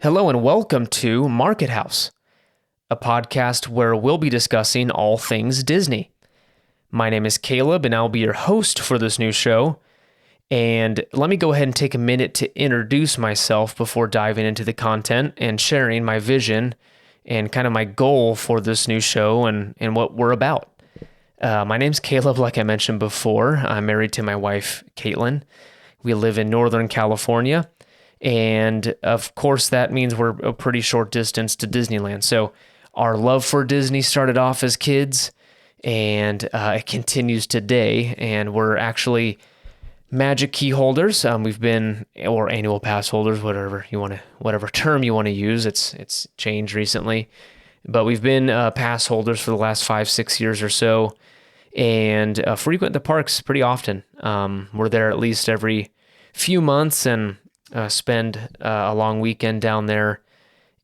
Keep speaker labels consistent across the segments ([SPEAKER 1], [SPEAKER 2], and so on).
[SPEAKER 1] Hello and welcome to Market House, a podcast where we'll be discussing all things Disney. My name is Caleb and I'll be your host for this new show. And let me go ahead and take a minute to introduce myself before diving into the content and sharing my vision and kind of my goal for this new show and what we're about. My name's Caleb, like I mentioned before. I'm married to my wife, Caitlin. We live in Northern California. And of course, that means we're a pretty short distance to Disneyland. So our love for Disney started off as kids and it continues today. And we're actually Magic Key holders. We've been, or annual pass holders, whatever term you want to use. It's changed recently, but we've been pass holders for the last 5-6 years or so, and frequent the parks pretty often. We're there at least every few months and spend a long weekend down there,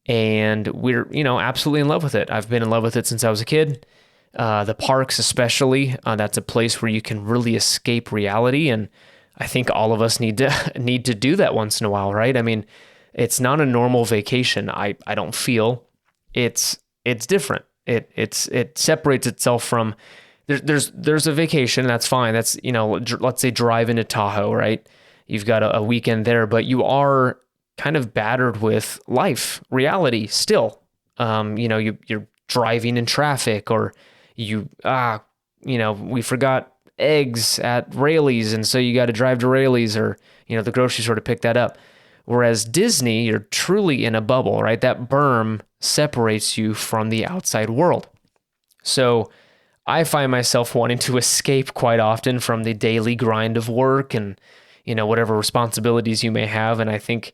[SPEAKER 1] and we're absolutely in love with it. I've been in love with it since I was a kid. The parks especially, that's a place where you can really escape reality, and I think all of us need to do that once in a while, right? I mean, it's not a normal vacation. I don't feel it's different. It separates itself from there's a vacation, that's fine. That's let's say drive into Tahoe, right? You've got a weekend there, but you are kind of battered with life, reality still. You're driving in traffic, or we forgot eggs at Raley's, and so you got to drive to Raley's, or the grocery store to pick that up. Whereas Disney, you're truly in a bubble, right? That berm separates you from the outside world. So I find myself wanting to escape quite often from the daily grind of work and whatever responsibilities you may have. And I think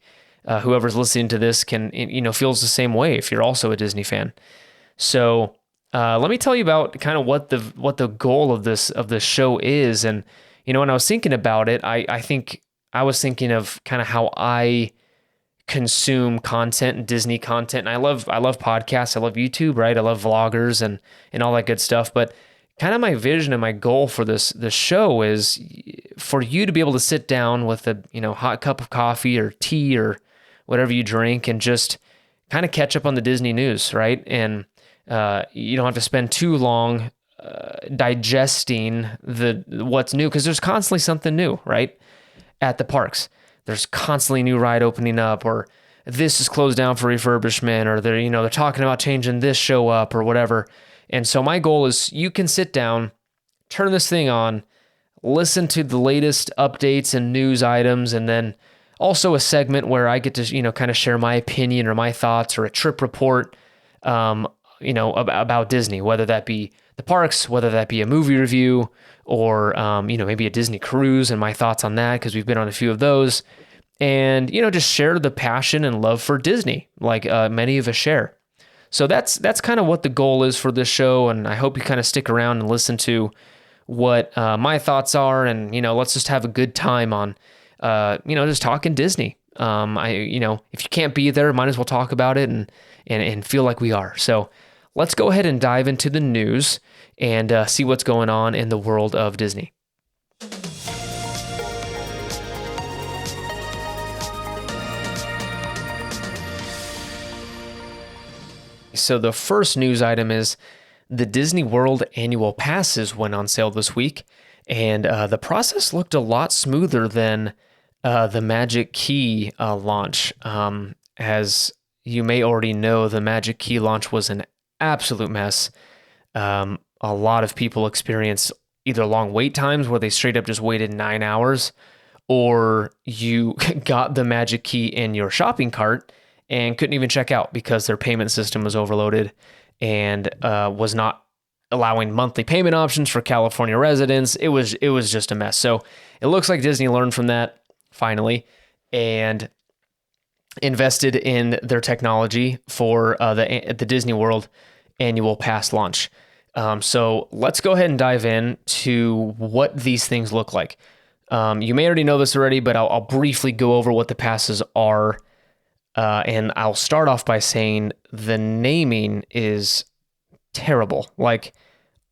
[SPEAKER 1] whoever's listening to this can feels the same way if you're also a Disney fan. So let me tell you about kind of what the goal of this show is. And when I was thinking about it, I think I was thinking of kind of how I consume content and Disney content. And I love podcasts. I love YouTube, right? I love vloggers and all that good stuff. But kind of my vision and my goal for this show is for you to be able to sit down with a hot cup of coffee or tea or whatever you drink and just kind of catch up on the Disney news, right? And you don't have to spend too long digesting what's new, because there's constantly something new, right? At the parks, there's constantly a new ride opening up, or this is closed down for refurbishment, or they're talking about changing this show up or whatever. And so my goal is you can sit down, turn this thing on, listen to the latest updates and news items, and then also a segment where I get to kind of share my opinion or my thoughts, or a trip report. About Disney, whether that be the parks, whether that be a movie review, or, maybe a Disney cruise and my thoughts on that, because we've been on a few of those, and, just share the passion and love for Disney, like many of us share. So that's kind of what the goal is for this show. And I hope you kind of stick around and listen to what my thoughts are. And, let's just have a good time on, just talking Disney. If you can't be there, might as well talk about it and feel like we are. So let's go ahead and dive into the news and see what's going on in the world of Disney. So the first news item is the Disney World annual passes went on sale this week, and the process looked a lot smoother than the Magic Key launch. As you may already know, the Magic Key launch was an absolute mess. A lot of people experienced either long wait times where they straight up just waited 9 hours, or you got the Magic Key in your shopping cart and couldn't even check out because their payment system was overloaded and was not allowing monthly payment options for California residents. It was just a mess. So it looks like Disney learned from that finally and invested in their technology for the Disney World annual pass launch. So let's go ahead and dive in to what these things look like. You may already know this already, but I'll briefly go over what the passes are. And I'll start off by saying the naming is terrible. Like,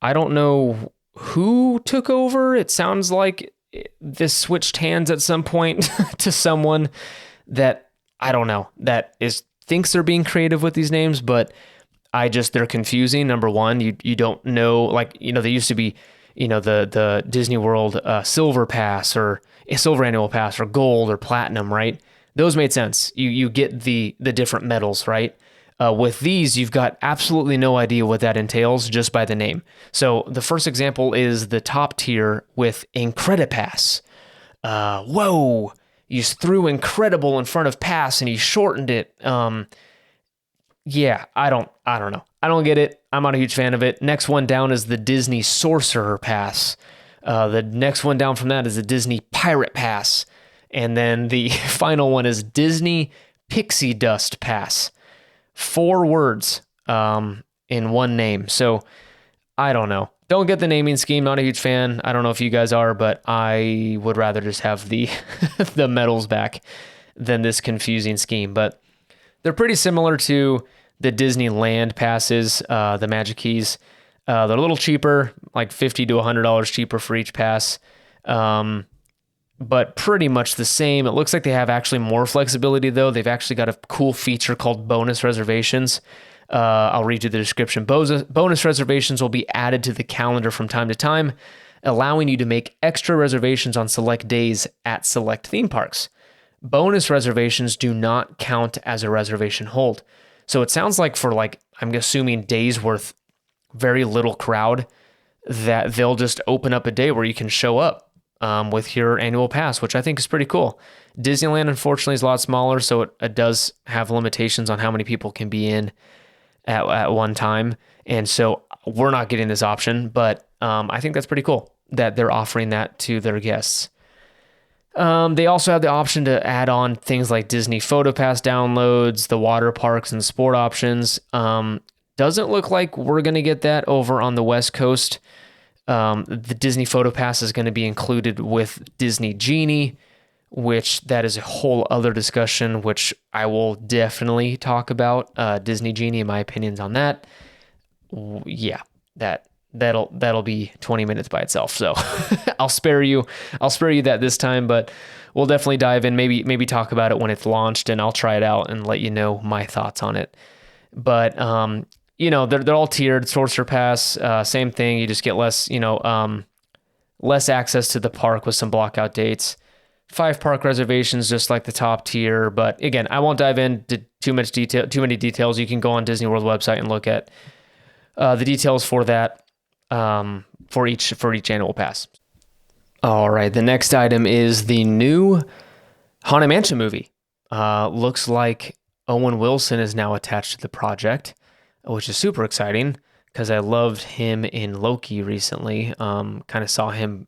[SPEAKER 1] I don't know who took over. It sounds like this switched hands at some point to someone that I don't know, that is thinks they're being creative with these names, but they're confusing. Number one, you don't know, like, they used to be, the Disney World Silver Pass or a Silver Annual Pass or Gold or Platinum, right? Those made sense. You get the different medals, right? With these, you've got absolutely no idea what that entails just by the name. So the first example is the top tier with Incredipass. Whoa! You just threw incredible in front of pass and he shortened it. Yeah, I don't know. I don't get it. I'm not a huge fan of it. Next one down is the Disney Sorcerer Pass. The next one down from that is the Disney Pirate Pass. And then the final one is Disney Pixie Dust Pass. 4 words in one name. So I don't know. Don't get the naming scheme. Not a huge fan. I don't know if you guys are, but I would rather just have the the medals back than this confusing scheme. But they're pretty similar to the Disneyland passes, the Magic Keys. They're a little cheaper, like $50 to $100 cheaper for each pass. But pretty much the same. It looks like they have actually more flexibility, though. They've actually got a cool feature called bonus reservations. I'll read you the description. Bonus reservations will be added to the calendar from time to time, allowing you to make extra reservations on select days at select theme parks. Bonus reservations do not count as a reservation hold. So it sounds like for, like, I'm assuming days worth very little crowd, that they'll just open up a day where you can show up with your annual pass, which I think is pretty cool. Disneyland, unfortunately, is a lot smaller, so it does have limitations on how many people can be in at one time. And so we're not getting this option, but I think that's pretty cool that they're offering that to their guests. They also have the option to add on things like Disney PhotoPass downloads, the water parks, and sport options. Doesn't look like we're going to get that over on the West Coast. The Disney PhotoPass is going to be included with Disney Genie, which that is a whole other discussion, which I will definitely talk about. Disney Genie, my opinions on that. Yeah, that'll be 20 minutes by itself. So I'll spare you that this time, but we'll definitely dive in, maybe talk about it when it's launched, and I'll try it out and let you know my thoughts on it. But they're all tiered. Sorcerer Pass, same thing. You just get less access to the park with some blockout dates. 5 park reservations, just like the top tier. But again, I won't dive into too many details. You can go on Disney World website and look at the details for that for each annual pass. All right, the next item is the new Haunted Mansion movie. Looks like Owen Wilson is now attached to the project, which is super exciting because I loved him in Loki recently. Kind of saw him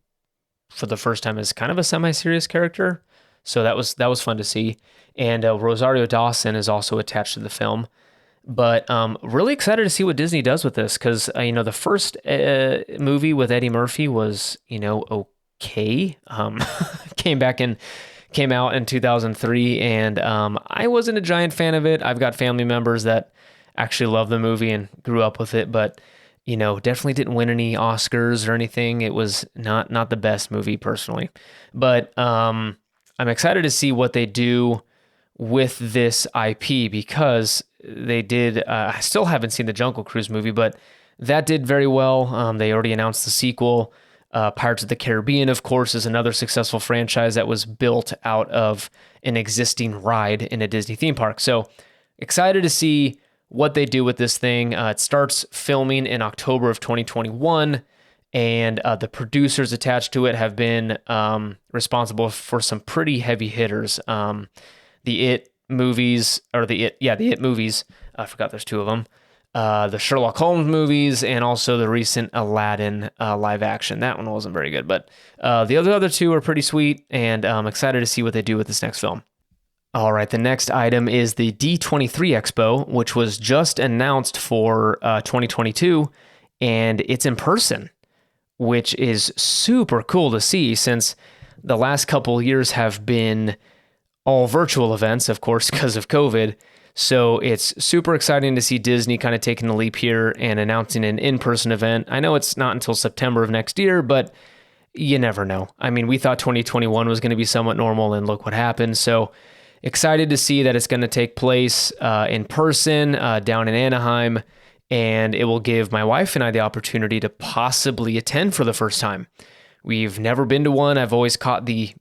[SPEAKER 1] for the first time as kind of a semi-serious character. So that was fun to see. And Rosario Dawson is also attached to the film. But really excited to see what Disney does with this because, the first movie with Eddie Murphy was, okay. Came out in 2003, and I wasn't a giant fan of it. I've got family members that actually love the movie and grew up with it, but definitely didn't win any Oscars or anything. It was not the best movie personally, but I'm excited to see what they do with this IP because they did. I still haven't seen the Jungle Cruise movie, but that did very well. They already announced the sequel. Pirates of the Caribbean, of course, is another successful franchise that was built out of an existing ride in a Disney theme park. So excited to see what they do with this thing. It starts filming in October of 2021, and the producers attached to it have been responsible for some pretty heavy hitters. The It movies, I forgot there's 2 of them. The Sherlock Holmes movies, and also the recent Aladdin live action. That one wasn't very good, but the other 2 are pretty sweet, and I'm excited to see what they do with this next film. All right, the next item is the D23 Expo, which was just announced for 2022, and it's in person, which is super cool to see since the last couple years have been all virtual events, of course, because of COVID. So it's super exciting to see Disney kind of taking the leap here and announcing an in-person event. I know it's not until September of next year, but you never know. I mean, we thought 2021 was going to be somewhat normal, and look what happened. So excited to see that it's going to take place in person down in Anaheim, and it will give my wife and I the opportunity to possibly attend for the first time. We've never been to one. I've always caught the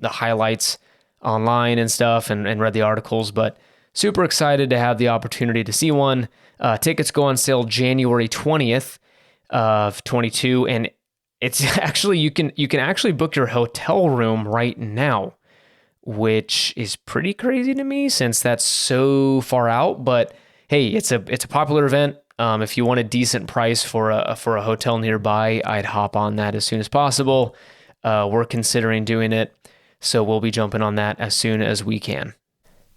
[SPEAKER 1] highlights online and stuff and read the articles, but super excited to have the opportunity to see one. Tickets go on sale January 20th of 22, and it's actually you can actually book your hotel room right now, which is pretty crazy to me since that's so far out. But hey, it's a popular event. If you want a decent price for a hotel nearby, I'd hop on that as soon as possible. We're considering doing it, so we'll be jumping on that as soon as we can.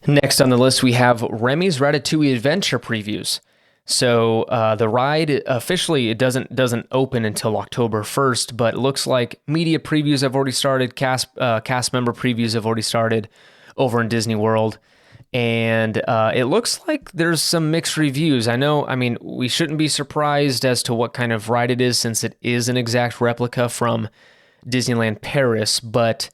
[SPEAKER 1] Next on the list, we have Remy's Ratatouille Adventure previews. So the ride officially it doesn't open until October 1st, but it looks like media previews have already started. Cast member previews have already started over in Disney World. And it looks like there's some mixed reviews. I mean, we shouldn't be surprised as to what kind of ride it is since it is an exact replica from Disneyland Paris, but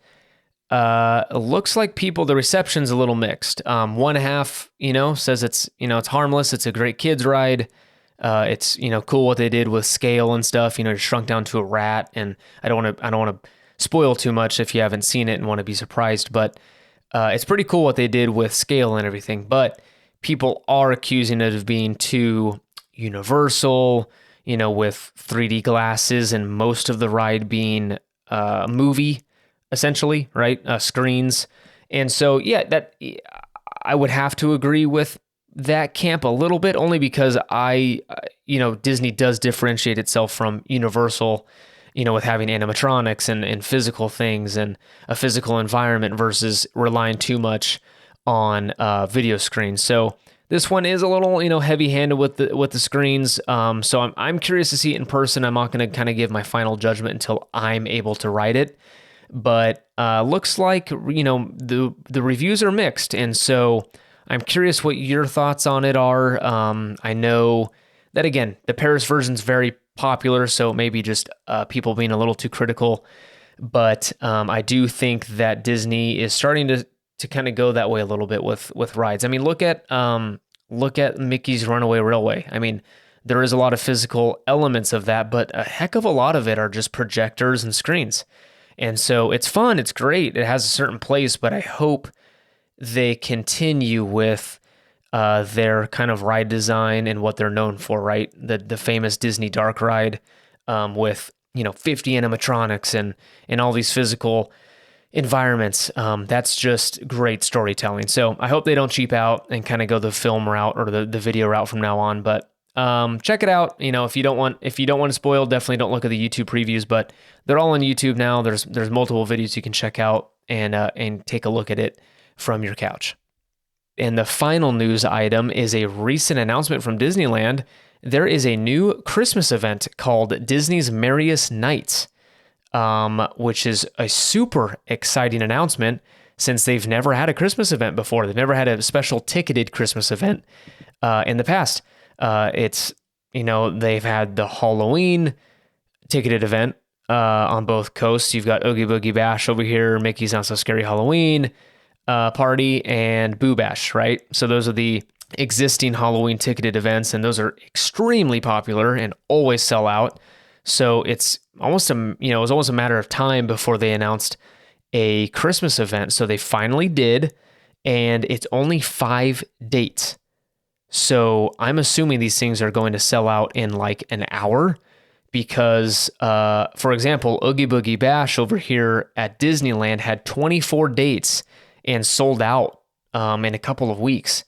[SPEAKER 1] it looks like the reception's a little mixed. One half, says it's harmless. It's a great kids ride. It's, cool what they did with scale and stuff, shrunk down to a rat. And I don't want to spoil too much if you haven't seen it and want to be surprised, but it's pretty cool what they did with scale and everything, but people are accusing it of being too universal, with 3D glasses and most of the ride being movie, essentially, right? Screens. And so, yeah, that I would have to agree with that camp a little bit, only because Disney does differentiate itself from Universal, with having animatronics and physical things and a physical environment versus relying too much on video screens. So this one is a little, heavy-handed with the screens. So I'm curious to see it in person. I'm not going to kind of give my final judgment until I'm able to ride it. But looks like, the reviews are mixed. And so I'm curious what your thoughts on it are. I know that, again, the Paris version's very popular, so maybe just people being a little too critical. But I do think that Disney is starting to kind of go that way a little bit with rides. I mean, look at Mickey's Runaway Railway. I mean, there is a lot of physical elements of that, but a heck of a lot of it are just projectors and screens. And so it's fun, it's great, it has a certain place, but I hope they continue with their kind of ride design and what they're known for, right? The famous Disney Dark ride with 50 animatronics and all these physical environments. That's just great storytelling. So I hope they don't cheap out and kind of go the film route or the video route from now on. But check it out. If you don't want to spoil, definitely don't look at the YouTube previews. But they're all on YouTube now. There's multiple videos you can check out and take a look at it from your couch. And the final news item is a recent announcement from Disneyland. There is a new Christmas event called Disney's Merriest Nights, which is a super exciting announcement since they've never had a Christmas event before. They've never had a special ticketed Christmas event in the past. They've had the Halloween ticketed event on both coasts. You've got Oogie Boogie Bash over here, Mickey's Not So Scary Halloween Party, and Boo Bash, right? So those are the existing Halloween ticketed events, and those are extremely popular and always sell out. So it's almost it was almost a matter of time before they announced a Christmas event. So they finally did, and it's only 5 dates. So I'm assuming these things are going to sell out in like an hour because, for example, Oogie Boogie Bash over here at Disneyland had 24 dates and sold out in a couple of weeks.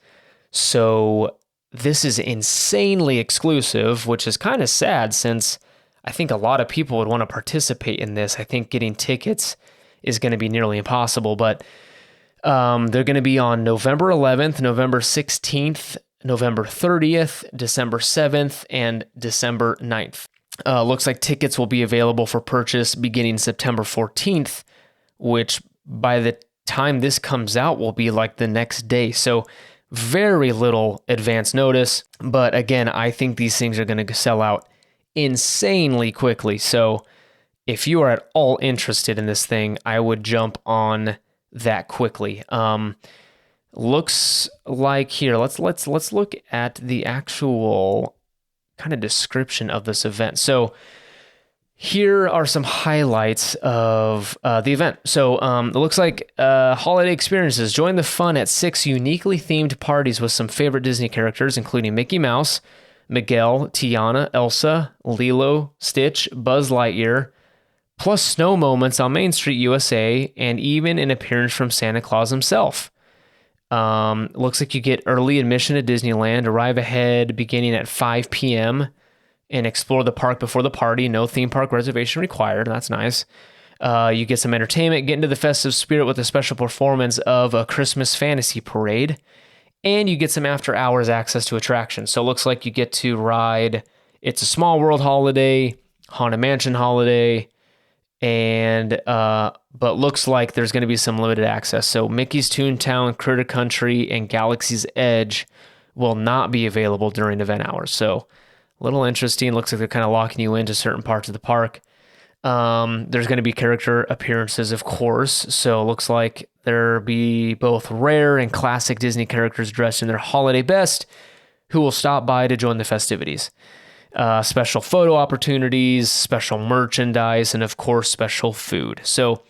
[SPEAKER 1] So this is insanely exclusive, which is kind of sad since I think a lot of people would want to participate in this. I think getting tickets is going to be nearly impossible, but they're going to be on November 11th, November 16th, November 30th, December 7th, and December 9th. Looks like tickets will be available for purchase beginning September 14th, which by the time this comes out will be like the next day. So very little advance notice. But again, I think these things are going to sell out insanely quickly. So if you are at all interested in this thing, I would jump on that quickly. Looks like here, let's look at the actual kind of description of this event. So here are some highlights of the event. So it looks like holiday experiences. Join the fun at 6 uniquely themed parties with some favorite Disney characters, including Mickey Mouse, Miguel, Tiana, Elsa, Lilo, Stitch, Buzz Lightyear, plus snow moments on Main Street, USA, and even an appearance from Santa Claus himself. Looks like you get early admission to Disneyland. Arrive ahead beginning at 5 p.m. and explore the park before the party. No theme park reservation required. That's nice. You get some entertainment, get into the festive spirit with a special performance of a Christmas fantasy parade, and you get some after hours access to attractions. So it looks like you get to ride It's a Small World holiday, Haunted Mansion holiday, and but looks like there's going to be some limited access. So Mickey's Toontown, Critter Country, and Galaxy's Edge will not be available during event hours. So a little interesting. Looks like they're kind of locking you into certain parts of the park. There's going to be character appearances, of course. So it looks like there'll be both rare and classic Disney characters dressed in their holiday best who will stop by to join the festivities. Special photo opportunities, special merchandise, and of course, special food. So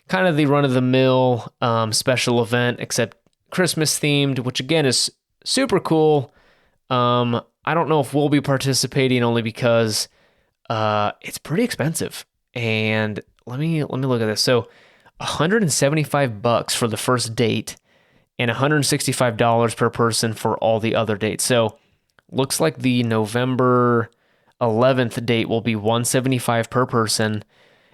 [SPEAKER 1] kind of the run-of-the-mill special event, except Christmas themed, which again is super cool. I don't know if we'll be participating only because it's pretty expensive. And let me look at this. So $175 for the first date and $165 per person for all the other dates. So looks like the November 11th date will be $175 per person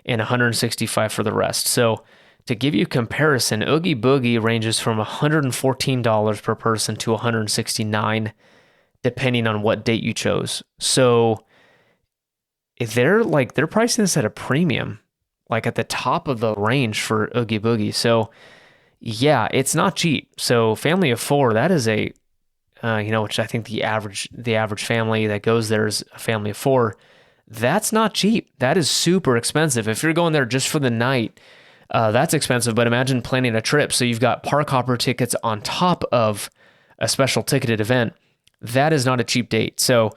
[SPEAKER 1] and $165 for the rest. So to give you a comparison, Oogie Boogie ranges from $114 per person to $169, depending on what date you chose. So they're pricing this at a premium, like at the top of the range for Oogie Boogie. So yeah, it's not cheap. So family of 4, that is a which I think the average family that goes there is a family of 4. That's not cheap. That is super expensive. If you're going there just for the night, that's expensive. But imagine planning a trip. So you've got park hopper tickets on top of a special ticketed event. That is not a cheap date. So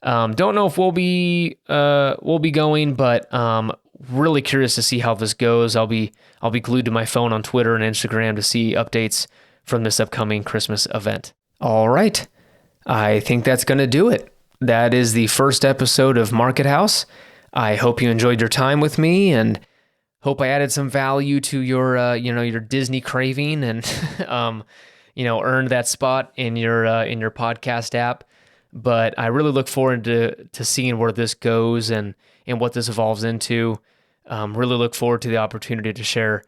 [SPEAKER 1] don't know if we'll be going, but really curious to see how this goes. I'll be glued to my phone on Twitter and Instagram to see updates from this upcoming Christmas event. All right. I think that's going to do it. That is the first episode of Market House. I hope you enjoyed your time with me and hope I added some value to your, your Disney craving and, earned that spot in your podcast app. But I really look forward to seeing where this goes and what this evolves into. Really look forward to the opportunity to share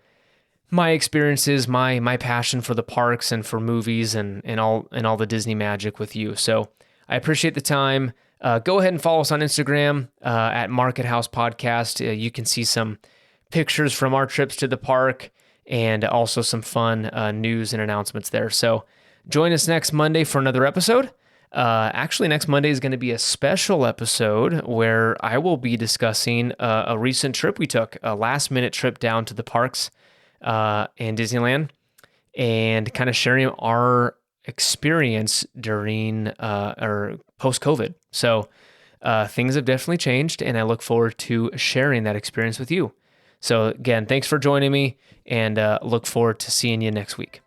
[SPEAKER 1] my experiences, my passion for the parks and for movies and all the Disney magic with you. So I appreciate the time. Go ahead and follow us on Instagram at Market House Podcast. You can see some pictures from our trips to the park and also some fun news and announcements there. So join us next Monday for another episode. Actually, next Monday is going to be a special episode where I will be discussing a recent trip we took, a last-minute trip down to the parks in Disneyland, and kind of sharing our experience during or post-COVID. So things have definitely changed, and I look forward to sharing that experience with you. So again, thanks for joining me, and look forward to seeing you next week.